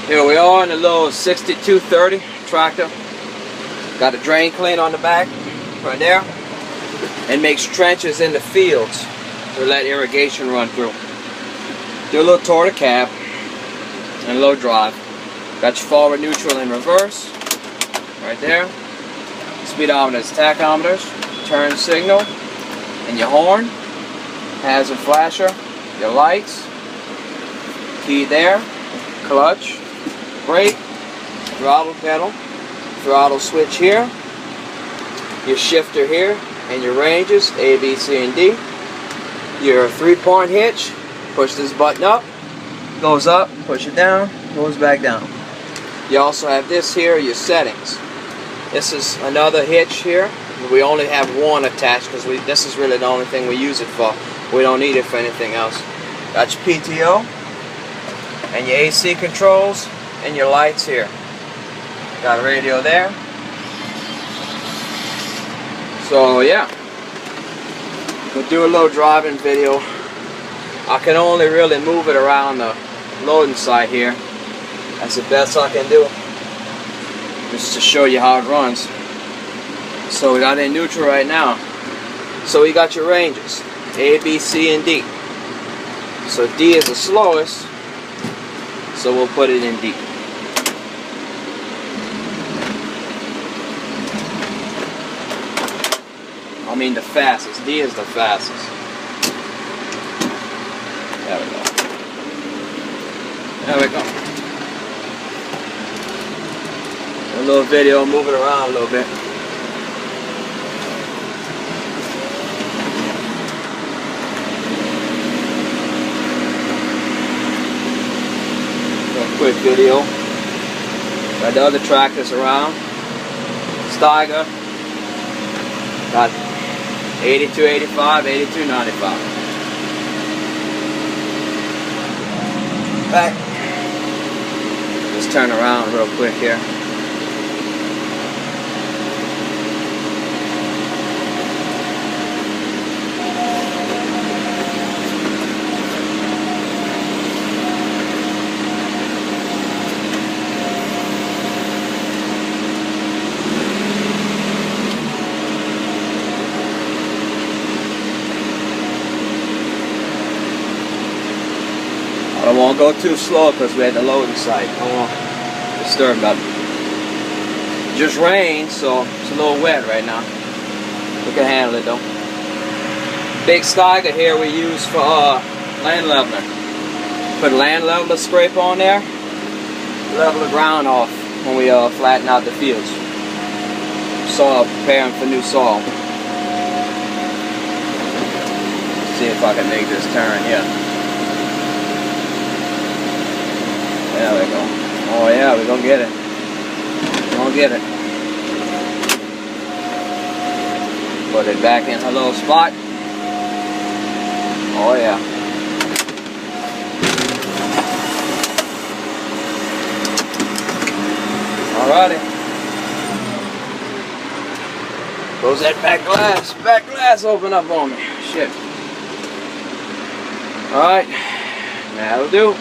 Here we are in a little 6230 tractor. Got a drain clean on the back, right there. And makes trenches in the fields to let irrigation run through. Do a little tour of the cab and low drive. Got your forward, neutral, and reverse, right there. Speedometers, tachometers, turn signal, and your horn. Hazard flasher, your lights, key there, clutch, brake, throttle pedal, throttle switch here, your shifter here, and your ranges, A, B, C, and D. Your 3-point hitch, push this button up, goes up, push it down, goes back down. You also have this here, your settings. This is another hitch here. We only have one attached because this is really the only thing we use it for. We don't need it for anything else. Got your PTO and your AC controls and your lights here. Got a radio there. So yeah, we'll do a little driving video. I can only really move it around the loading site here. That's the best I can do, just to show you how it runs. So we got it in neutral right now. So we got your ranges, A, B, C, and D. So D is the slowest, so we'll put it in D. I mean the fastest. D is the fastest. There we go. There we go. A little video, move it around a little bit. A quick video. Got the other tractors around. Steiger. Got 8285, 8295. Back. Let's turn around real quick here. I don't want to go too slow because we're at the loading site. I don't want to disturb that. Just rained, so it's a little wet right now. We can handle it though. Big Steiger here we use for land leveler. Put a land leveler scraper on there. Level the ground off when we flatten out the fields. Soil, preparing for new soil. See if I can make this turn here. There we go. Oh yeah, we're gonna get it. We're gonna get it. Put it back in a little spot. Oh yeah. Alrighty. Close that back glass. Back glass open up on me. Shit. Alright. That'll do.